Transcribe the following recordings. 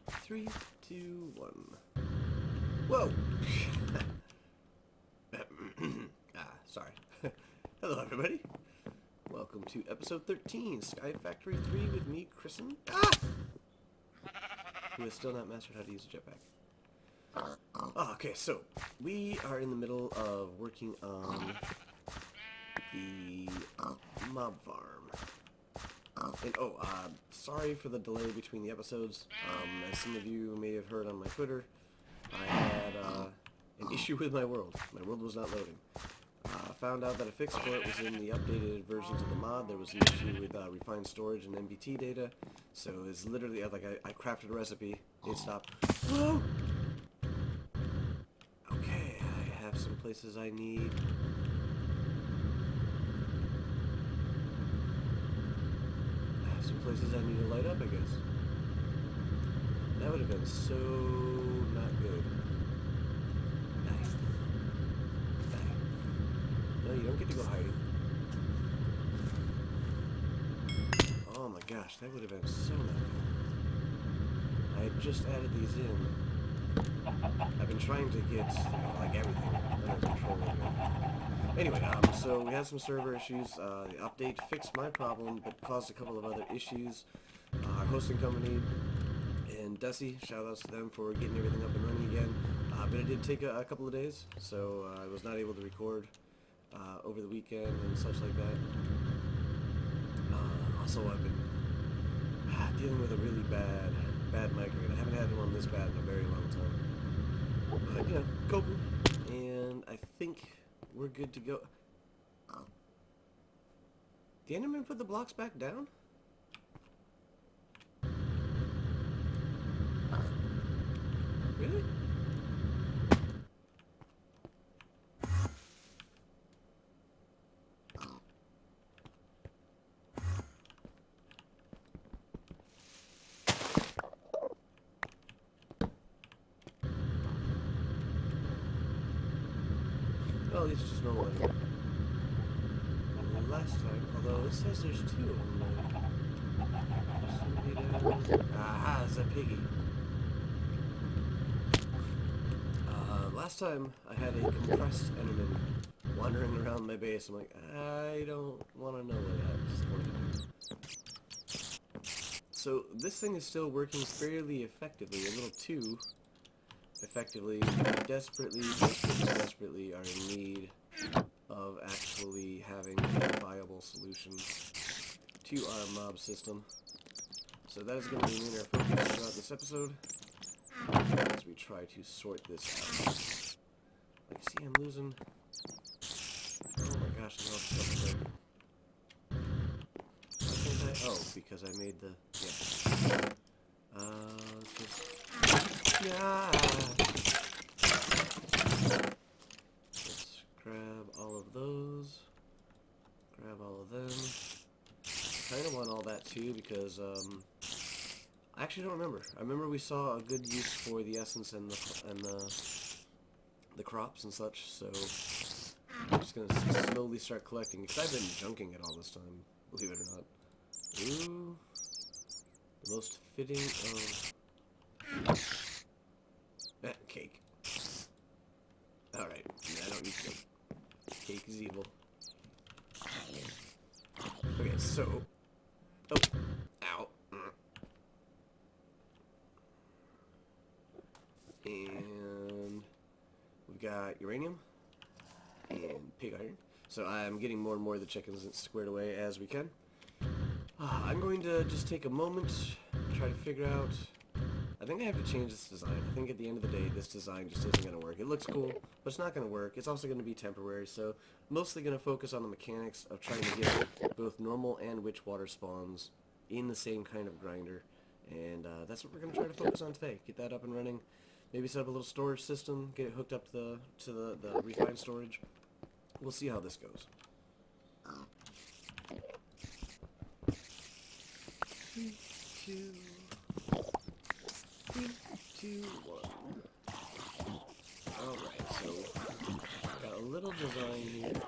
3, 2, 1. Whoa! Sorry. Hello, everybody. Welcome to episode 13, Sky Factory 3 with me, Crysyn. Who has still not mastered how to use a jetpack. Okay, so we are in the middle of working on the mob farm. And sorry for the delay between the episodes. As some of you may have heard on my Twitter, I had an issue with my world. My world was not loading. Found out that a fix for it was in the updated versions of the mod. There was an issue with refined storage and MBT data. So it's literally like I crafted a recipe. It stopped. Whoa! Okay, I have some places I need. Some places I need to light up, I guess. That would have been so not good. Die. Die. No, you don't get to go hiding. Oh my gosh, that would have been so not good. I had just added these in. I've been trying to get, like, everything under control of it. Anyway, so we had some server issues. The update fixed my problem, but caused a couple of other issues. Our hosting company and Dusty, shout-outs to them for getting everything up and running again. But it did take a couple of days, so I was not able to record over the weekend and such like that. Also, I've been dealing with a really bad migraine. I haven't had one this bad in a very long time. But, you know, coping. And I think we're good to go. The Enderman put the blocks back down? Really? Well, it's just normal. Last time, although it says there's two of them there. Aha, it's a piggy. Last time I had a compressed Enderman wandering around my base. I'm like, I don't want to know where that's going. So this thing is still working fairly effectively, a little too effectively. We desperately are in need of actually having a viable solution to our mob system. So that is going to remain our focus throughout this episode as we try to sort this out. Like, see, I'm losing. Oh my gosh, I'm all stuff there. Why can't I? Oh, because I made the. Yeah. Just. Yeah. Let's grab all of those. Grab all of them. Kind of want all that too because I actually don't remember. I remember we saw a good use for the essence and the crops and such. So I'm just gonna slowly start collecting because I've been junking it all this time. Believe it or not. Ooh, the most fitting of cake. All right, I don't need cake. Cake is evil. Okay, so... Oh. Ow. And... we've got uranium. And pig iron. So I'm getting more and more of the chickens squared away as we can. I'm going to just take a moment, try to figure out... I think I have to change this design. I think at the end of the day, this design just isn't going to work. It looks cool, but it's not going to work. It's also going to be temporary, so mostly going to focus on the mechanics of trying to get both normal and witch water spawns in the same kind of grinder. And that's what we're going to try to focus on today. Get that up and running. Maybe set up a little storage system, get it hooked up to the refined storage. We'll see how this goes. 3, 2... 3, 2, 1. Alright, so got a little design here.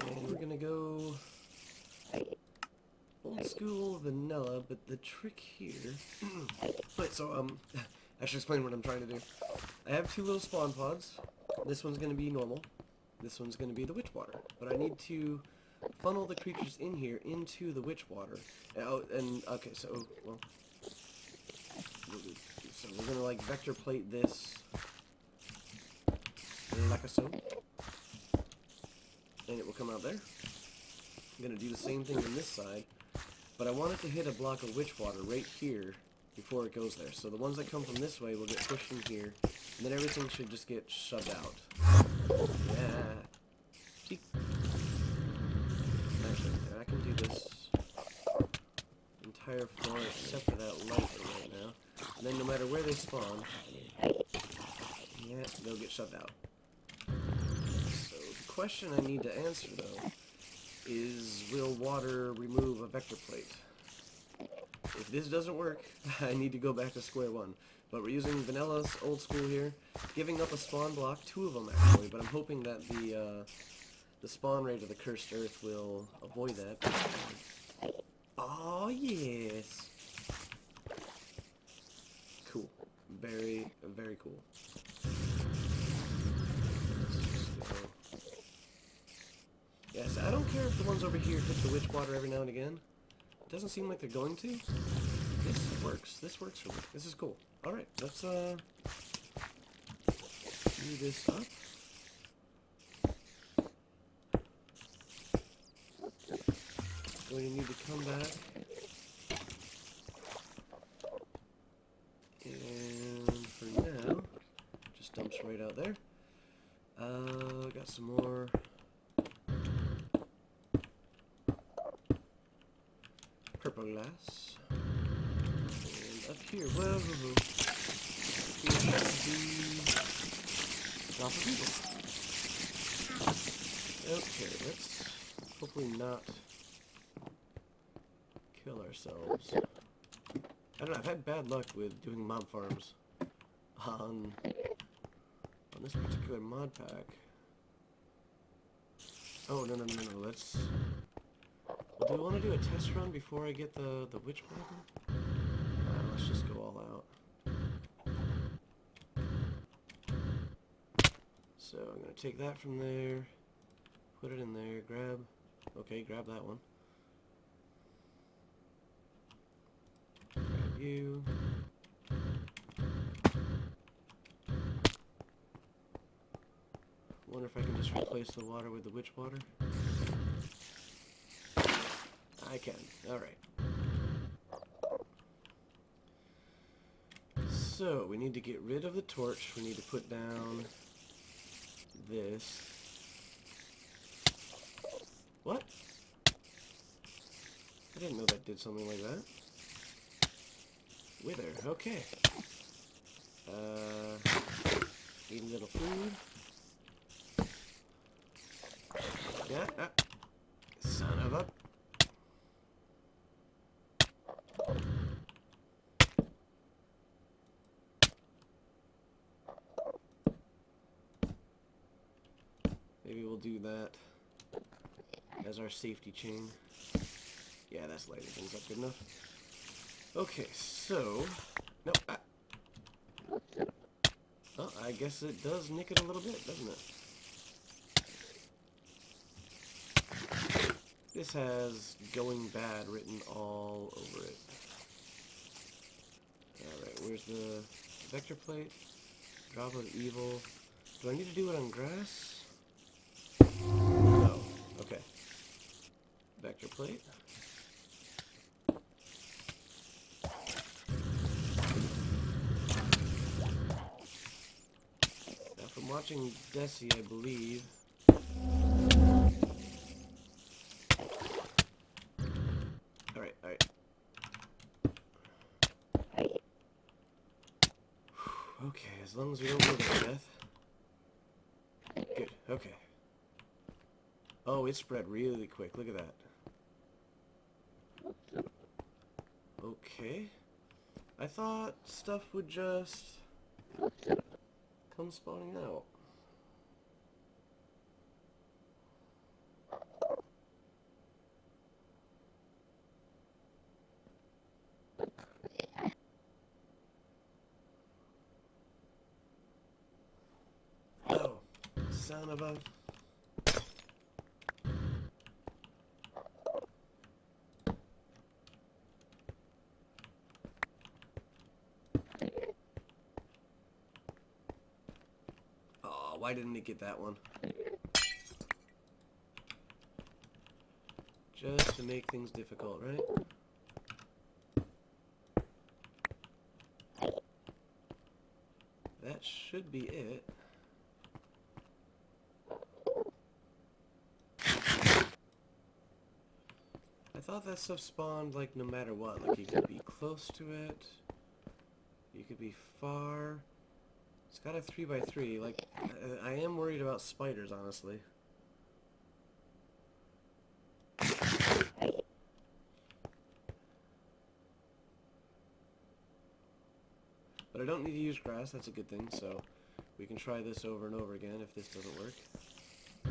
And we're gonna go... Holy old school vanilla, but the trick here... Wait, so, I should explain what I'm trying to do. I have two little spawn pods. This one's going to be normal. This one's going to be the witch water. But I need to funnel the creatures in here into the witch water. Oh, and, okay, so, well... So we're going to, like, vector plate this like so. And it will come out there. I'm going to do the same thing on this side. But I want it to hit a block of witch water right here before it goes there. So the ones that come from this way will get pushed in here. And then everything should just get shoved out. Yeah. See? Actually, I can do this entire floor except for that light right now. And then no matter where they spawn, yeah, they'll get shoved out. So the question I need to answer, though, is will water remove a vector plate? If this doesn't work, I need to go back to square one. But we're using Vanilla's old school here, giving up a spawn block, 2 of them actually, but I'm hoping that the spawn rate of the Cursed Earth will avoid that. Oh yes! Cool. Very, very cool. Yes, I don't care if the ones over here hit the witch water every now and again. It doesn't seem like they're going to. This works. This works for me. This is cool. Alright, let's do this up. Going to need to come back. And for now, just dumps right out there. Got some more purple glass. And up here, well, here should be a drop of evil. Okay, let's hopefully not kill ourselves. I don't know, I've had bad luck with doing mob farms on this particular mod pack. Oh, no, let's... Well, do we want to do a test run before I get the witch water? Let's just go all out. So, I'm going to take that from there, put it in there, grab that one. Grab you. Wonder if I can just replace the water with the witch water. I can. Alright. So, we need to get rid of the torch. We need to put down this. What? I didn't know that did something like that. Wither. Okay. Eat a little food. Yeah. Son of a... Maybe we'll do that as our safety chain. Yeah, that's lighting things up good enough. Okay, so... Nope. Oh, I guess it does nick it a little bit, doesn't it? This has going bad written all over it. Alright, where's the vector plate? Drop of evil. Do I need to do it on grass? No. Okay. Vector plate. Now from watching Desi, I believe... Alright. Okay, as long as we don't go to death. Good, okay. Oh, it spread really quick, look at that. Okay. I thought stuff would just come spawning out. son of a... Oh, why didn't it get that one? Just to make things difficult, right? That should be it. I thought that stuff spawned, like, no matter what. Like, you could be close to it. You could be far. It's got a 3x3. Like, I am worried about spiders, honestly. But I don't need to use grass, that's a good thing, so we can try this over and over again if this doesn't work. I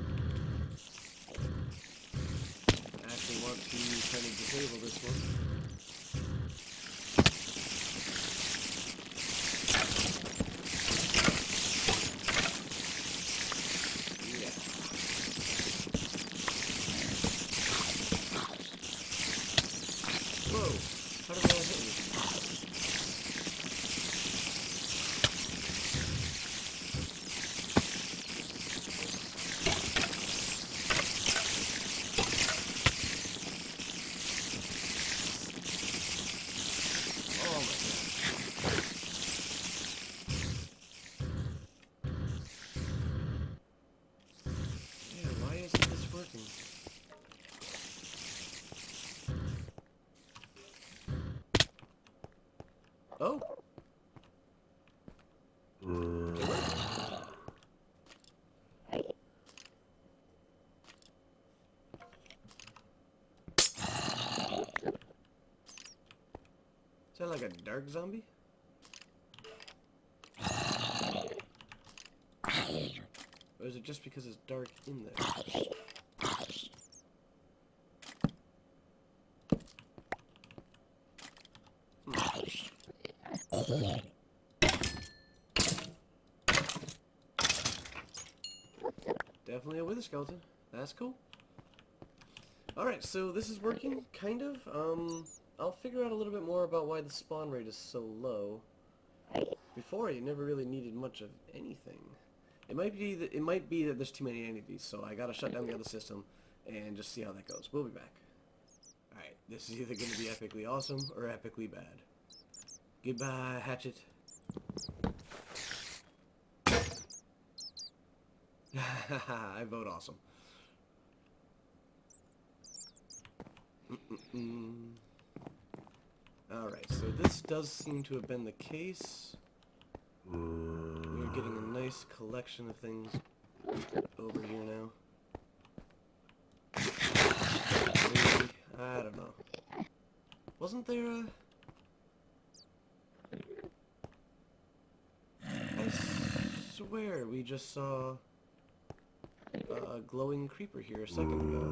actually want to kind of disable this one. Yeah. Whoa! How did that hit me? Oh! Is that like a dark zombie? Or is it just because it's dark in there? Definitely a wither skeleton. That's cool. Alright, so this is working, kind of. I'll figure out a little bit more about why the spawn rate is so low. Before, you never really needed much of anything. It might be that there's too many entities, so I gotta shut down the other system and just see how that goes. We'll be back. Alright, this is either gonna be epically awesome or epically bad. Goodbye, hatchet. I vote awesome. Alright, so this does seem to have been the case. We're getting a nice collection of things over here now. Maybe, I don't know. Wasn't there a... I swear we just saw a glowing creeper here a second ago.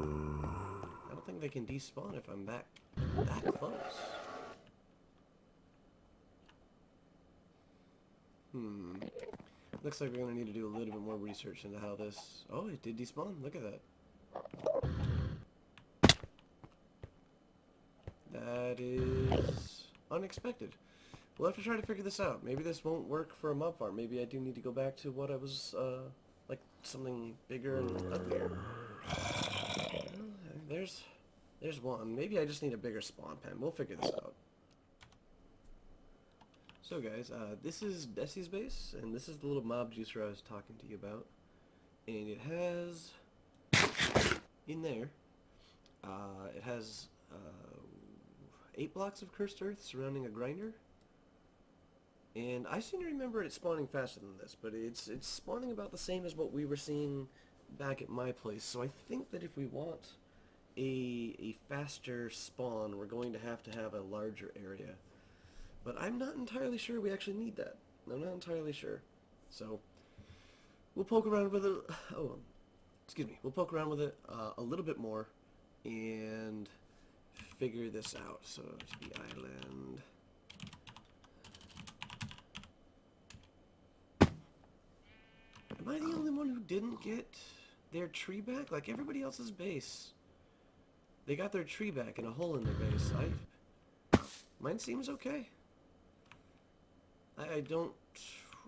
I don't think they can despawn if I'm that close. Looks like we're going to need to do a little bit more research into how this... Oh, it did despawn. Look at that. That is unexpected. We'll have to try to figure this out. Maybe this won't work for a mob farm. Maybe I do need to go back to what I was, like something bigger and uglier. There's one. Maybe I just need a bigger spawn pen. We'll figure this out. So guys, this is Desi's base, and this is the little mob juicer I was talking to you about. And it has, in there, it has 8 blocks of cursed earth surrounding a grinder. And I seem to remember it spawning faster than this, but it's spawning about the same as what we were seeing back at my place. So I think that if we want a faster spawn, we're going to have a larger area. But I'm not entirely sure we actually need that. I'm not entirely sure. So we'll poke around with it. Oh, excuse me. We'll poke around with it a little bit more and figure this out. So to the island. Am I the only one who didn't get their tree back? Like everybody else's base, they got their tree back and a hole in their base. Mine seems okay. I don't...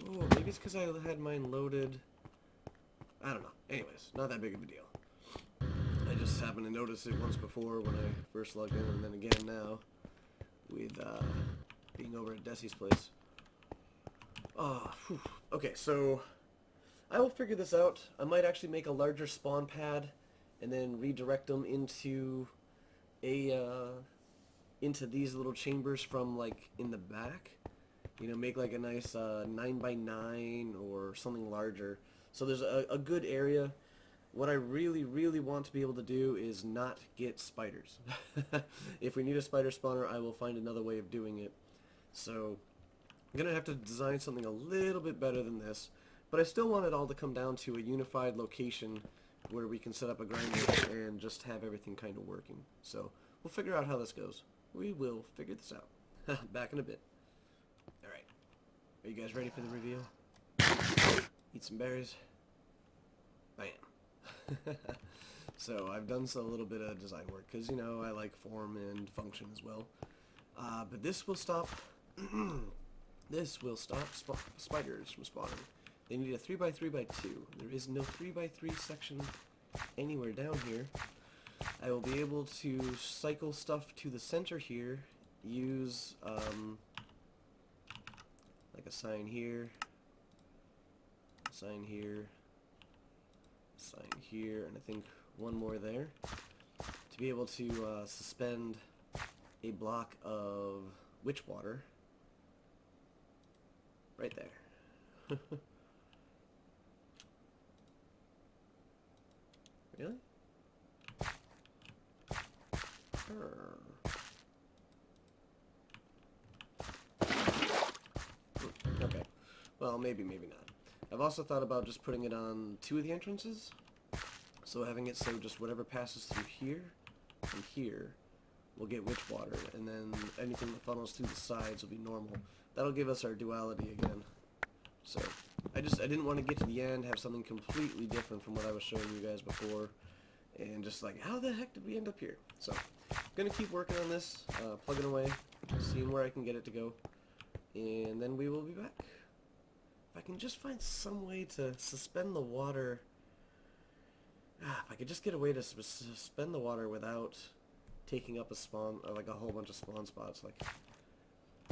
Oh, maybe it's because I had mine loaded. I don't know. Anyways, not that big of a deal. I just happened to notice it once before when I first logged in, and then again now with being over at Desi's place. Oh, okay, so I will figure this out. I might actually make a larger spawn pad and then redirect them into into these little chambers from like in the back. You know, make like a nice 9x9 or something larger. So there's a good area. What I really, really want to be able to do is not get spiders. If we need a spider spawner, I will find another way of doing it. So I'm going to have to design something a little bit better than this. But I still want it all to come down to a unified location where we can set up a grinder and just have everything kind of working. So we'll figure out how this goes. We will figure this out. Back in a bit. Alright. Are you guys ready for the reveal? Eat some berries. Bam. So I've done a little bit of design work because, you know, I like form and function as well. But this will stop this will stop spiders from spawning. They need a 3x3x2. There is no 3x3 section anywhere down here. I will be able to cycle stuff to the center here, use like a sign here, sign here, sign here, and I think one more there, to be able to suspend a block of witch water right there. Really? Okay. Well, maybe not. I've also thought about just putting it on 2 of the entrances. So having it so just whatever passes through here and here will get witch water, and then anything that funnels through the sides will be normal. That'll give us our duality again. So I didn't want to get to the end, have something completely different from what I was showing you guys before, and just like, how the heck did we end up here? So I'm gonna keep working on this, plugging away, seeing where I can get it to go, and then we will be back. If I can just find some way to suspend the water. If I could just get a way to suspend the water without taking up a spawn, or like a whole bunch of spawn spots. Like,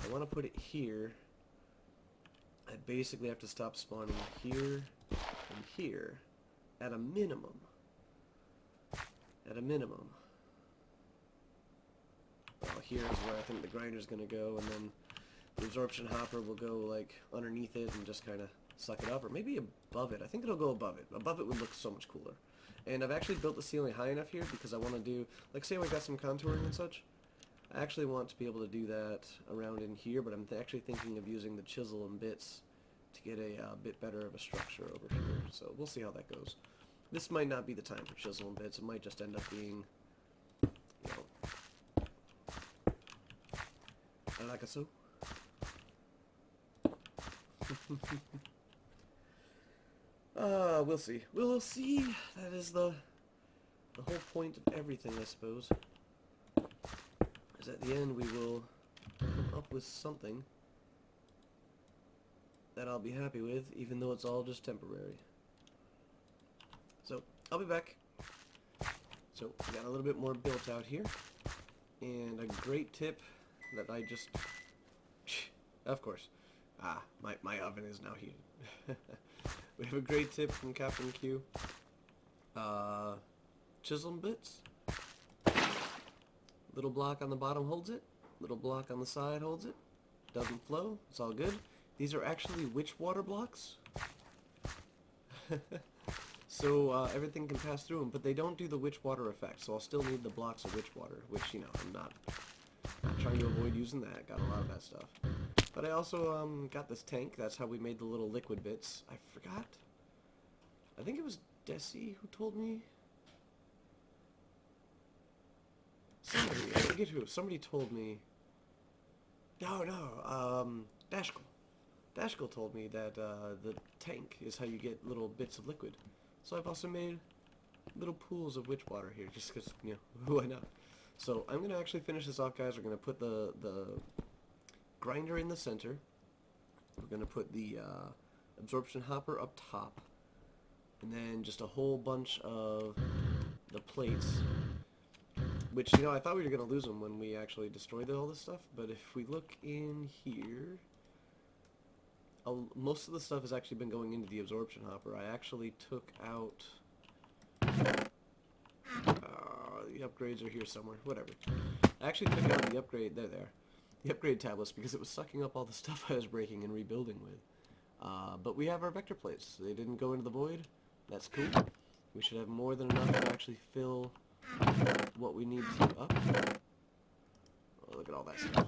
I want to put it here. I basically have to stop spawning here and here at a minimum. At a minimum. Well, here's where I think the grinder's going to go, and then the absorption hopper will go like underneath it and just kind of suck it up, or maybe above it. I think it'll go above it. Above it would look so much cooler. And I've actually built the ceiling high enough here because I want to do, like, say we got some contouring and such. I actually want to be able to do that around in here, but I'm actually thinking of using the chisel and bits to get a bit better of a structure over here. So we'll see how that goes. This might not be the time for chisel and bits. It might just end up being, you know, like a so. We'll see. We'll see. That is the whole point of everything, I suppose. Is at the end we will come up with something that I'll be happy with, even though it's all just temporary. So, I'll be back. So, I got a little bit more built out here. And a great tip that I just... Of course. My oven is now heated. We have a great tip from Captain Q. Chisel bits. Little block on the bottom holds it. Little block on the side holds it. Doesn't flow. It's all good. These are actually witch water blocks. So everything can pass through them, but they don't do the witch water effect. So I'll still need the blocks of witch water, which, you know, I'm not trying to avoid using that. Got a lot of that stuff. But I also got this tank. That's how we made the little liquid bits. I forgot. I think it was Desi who told me. Somebody, I forget who. Somebody told me. No, Dashkal. Dashkel told me that the tank is how you get little bits of liquid. So I've also made little pools of witch water here, just because, you know, why not? So I'm going to actually finish this off, guys. We're going to put the grinder in the center. We're going to put the absorption hopper up top. And then just a whole bunch of the plates, which, you know, I thought we were going to lose them when we actually destroyed all this stuff. But if we look in here, most of the stuff has actually been going into the absorption hopper. I actually took out... the upgrades are here somewhere. Whatever. I actually took out the upgrade... There they are. The upgrade tablets because it was sucking up all the stuff I was breaking and rebuilding with. But we have our vector plates. They didn't go into the void. That's cool. We should have more than enough to actually fill what we need to up. Oh, look at all that stuff.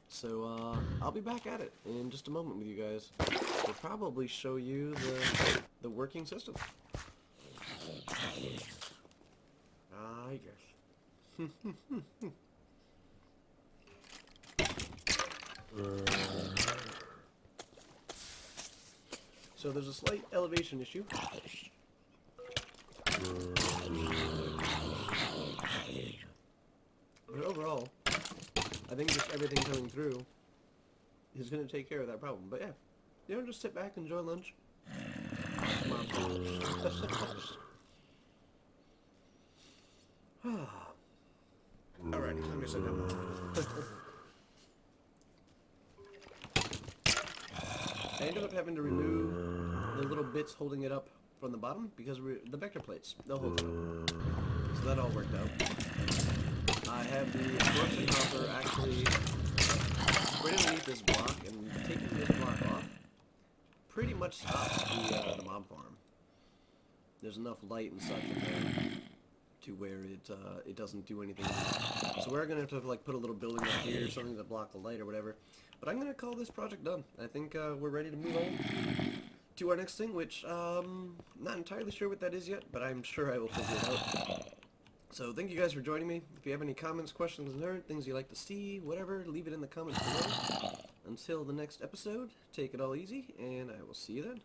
So, I'll be back at it in just a moment with you guys. We'll probably show you the working system. Ah, yes. So there's a slight elevation issue. But overall, I think just everything coming through is going to take care of that problem. But yeah, you know, just sit back, enjoy lunch. Alrighty, I'm gonna sit down. I ended up having to remove the little bits holding it up from the bottom because the vector plates, they'll hold it up. So that all worked out. I have the absorption hopper actually right underneath this block, and taking this block off pretty much stops the mob farm. There's enough light and such in there to where it doesn't do anything. So we're gonna have to like put a little building up here or something to block the light or whatever. But I'm gonna call this project done. I think we're ready to move on to our next thing, which not entirely sure what that is yet, but I'm sure I will figure it out. So thank you guys for joining me. If you have any comments, questions, things you'd like to see, whatever, leave it in the comments below. Until the next episode, take it all easy, and I will see you then.